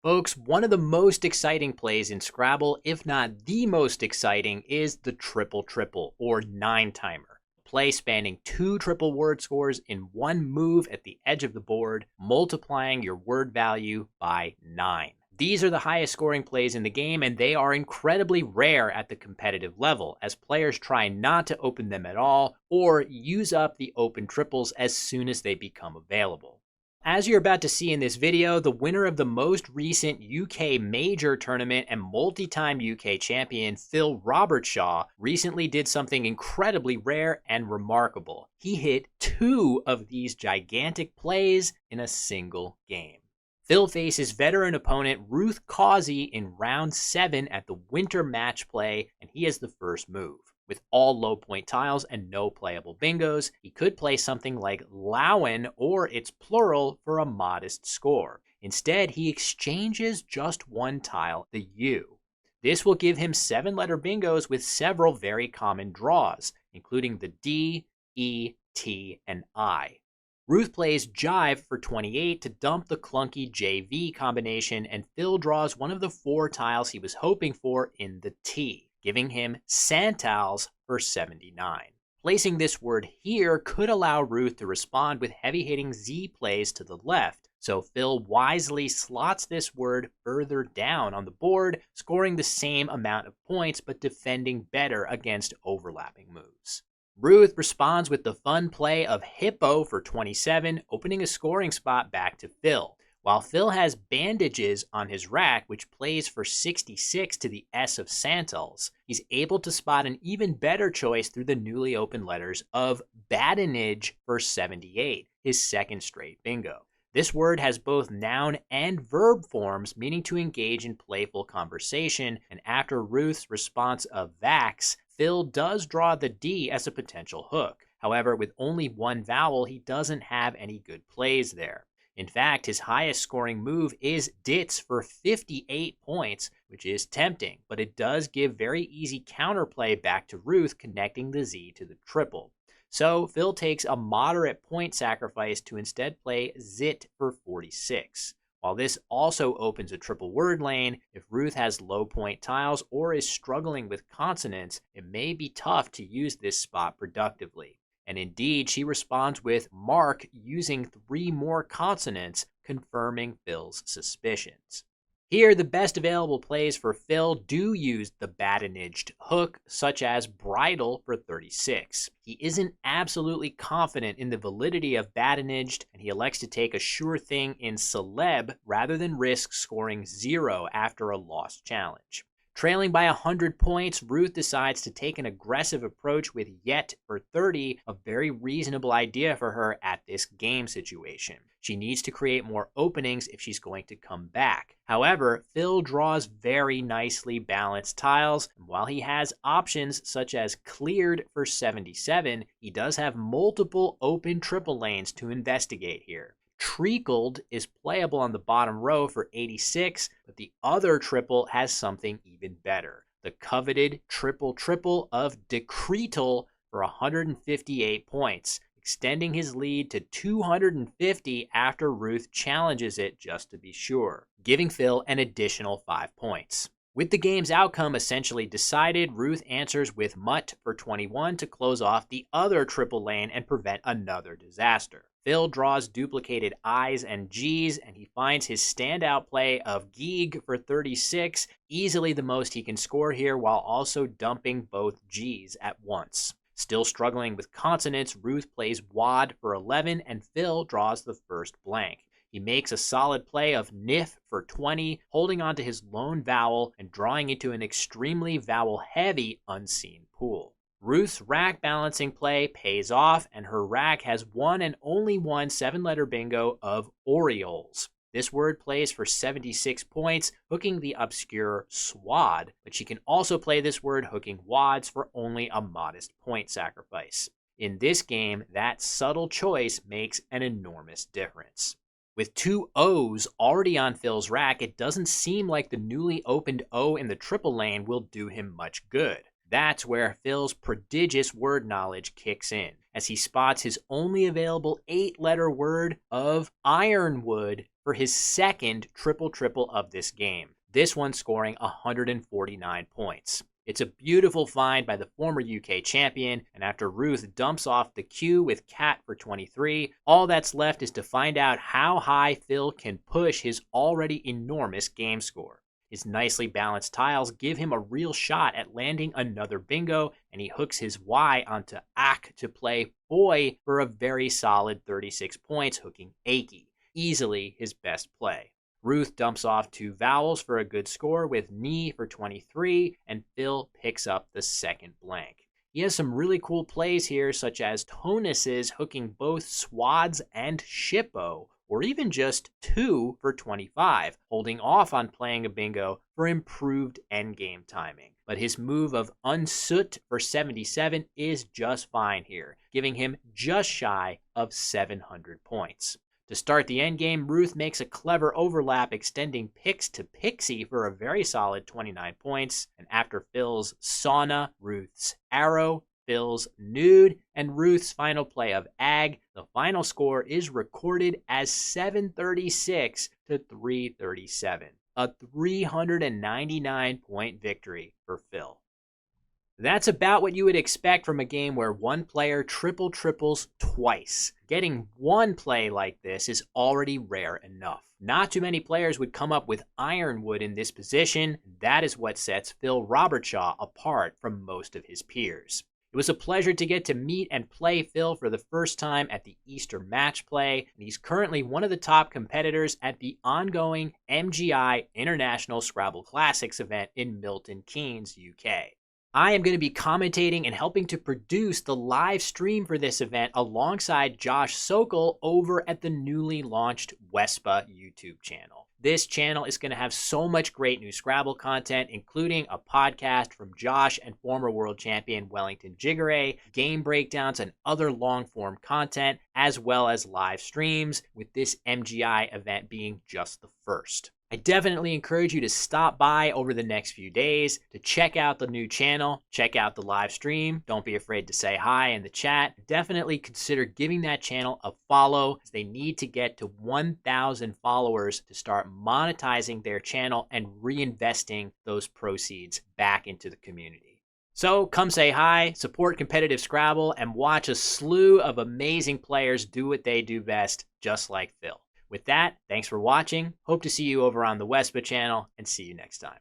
Folks, one of the most exciting plays in Scrabble, if not the most exciting, is the triple triple, or 9-timer. Play spanning 2 triple word scores in one move at the edge of the board, multiplying your word value by 9. These are the highest scoring plays in the game, and they are incredibly rare at the competitive level, as players try not to open them at all, or use up the open triples as soon as they become available. As you're about to see in this video, the winner of the most recent UK major tournament and multi-time UK champion, Phil Robertshaw, recently did something incredibly rare and remarkable. He hit 2 of these gigantic plays in a single game. Phil faces veteran opponent Ruth Causey in round 7 at the winter match play, and he has the first move. With all low point tiles and no playable bingos, he could play something like Lowen or its plural for a modest score. Instead, he exchanges just one tile, the U. This will give him 7-letter bingos with several very common draws, including the D, E, T, and I. Ruth plays Jive for 28 to dump the clunky JV combination, and Phil draws one of the 4 tiles he was hoping for in the T, giving him Santals for 79. Placing this word here could allow Ruth to respond with heavy-hitting Z plays to the left, so Phil wisely slots this word further down on the board, scoring the same amount of points but defending better against overlapping moves. Ruth responds with the fun play of Hippo for 27, opening a scoring spot back to Phil. While Phil has Bandages on his rack, which plays for 66 to the S of Santals, he's able to spot an even better choice through the newly opened letters of Badinage for 78, his second straight bingo. This word has both noun and verb forms, meaning to engage in playful conversation, and after Ruth's response of Vax, Phil does draw the D as a potential hook. However, with only one vowel, he doesn't have any good plays there. In fact, his highest scoring move is Dits for 58 points, which is tempting, but it does give very easy counterplay back to Ruth, connecting the Z to the triple. So Phil takes a moderate point sacrifice to instead play Zit for 46. While this also opens a triple word lane, if Ruth has low point tiles or is struggling with consonants, it may be tough to use this spot productively. And indeed, she responds with Mark using 3 more consonants, confirming Phil's suspicions. Here, the best available plays for Phil do use the badinaged hook, such as Bridle for 36. He isn't absolutely confident in the validity of badinaged, and he elects to take a sure thing in Celeb rather than risk scoring 0 after a lost challenge. Trailing by 100 points, Ruth decides to take an aggressive approach with Yet for 30, a very reasonable idea for her at this game situation. She needs to create more openings if she's going to come back. However, Phil draws very nicely balanced tiles, and while he has options such as Cleared for 77, he does have multiple open triple lanes to investigate here. Treacled is playable on the bottom row for 86, but the other triple has something even better. The coveted triple triple of Decretal for 158 points, extending his lead to 250 after Ruth challenges it just to be sure, giving Phil an additional 5 points. With the game's outcome essentially decided, Ruth answers with Mutt for 21 to close off the other triple lane and prevent another disaster. Phil draws duplicated I's and G's, and he finds his standout play of Geeg for 36, easily the most he can score here while also dumping both G's at once. Still struggling with consonants, Ruth plays Wad for 11, and Phil draws the first blank. He makes a solid play of Nif for 20, holding on to his lone vowel and drawing into an extremely vowel-heavy unseen pool. Ruth's rack balancing play pays off, and her rack has one and only one 7-letter bingo of Orioles. This word plays for 76 points, hooking the obscure Swad, but she can also play this word hooking Wads for only a modest point sacrifice. In this game, that subtle choice makes an enormous difference. With 2 O's already on Phil's rack, it doesn't seem like the newly opened O in the triple lane will do him much good. That's where Phil's prodigious word knowledge kicks in, as he spots his only available 8-letter word of Ironwood for his second triple-triple of this game, this one scoring 149 points. It's a beautiful find by the former UK champion, and after Ruth dumps off the queue with Cat for 23, all that's left is to find out how high Phil can push his already enormous game score. His nicely balanced tiles give him a real shot at landing another bingo, and he hooks his Y onto Ak to play Boy for a very solid 36 points, hooking Aki, easily his best play. Ruth dumps off 2 vowels for a good score with Ni for 23, and Phil picks up the second blank. He has some really cool plays here, such as Tonus's hooking both Swads and Shippo, or even just 2 for 25, holding off on playing a bingo for improved endgame timing. But his move of Unsut for 77 is just fine here, giving him just shy of 700 points. To start the endgame, Ruth makes a clever overlap extending Pix to Pixie for a very solid 29 points, and after Phil's Sauna, Ruth's Arrow, Phil's Nude, and Ruth's final play of Ag, the final score is recorded as 736 to 337, a 399-point victory for Phil. That's about what you would expect from a game where one player triple-triples twice. Getting one play like this is already rare enough. Not too many players would come up with Ironwood in this position. That is what sets Phil Robertshaw apart from most of his peers. It was a pleasure to get to meet and play Phil for the first time at the Easter Match Play, and he's currently one of the top competitors at the ongoing MGI International Scrabble Classics event in Milton Keynes, UK. I am going to be commentating and helping to produce the live stream for this event alongside Josh Sokol over at the newly launched Wespa YouTube channel. This channel is going to have so much great new Scrabble content, including a podcast from Josh and former world champion Wellington Jigare, game breakdowns, and other long-form content, as well as live streams, with this MGI event being just the first. I definitely encourage you to stop by over the next few days to check out the new channel, check out the live stream. Don't be afraid to say hi in the chat. Definitely consider giving that channel a follow, as they need to get to 1,000 followers to start monetizing their channel and reinvesting those proceeds back into the community. So come say hi, support competitive Scrabble, and watch a slew of amazing players do what they do best, just like Phil. With that, thanks for watching. Hope to see you over on the Wespa channel, and see you next time.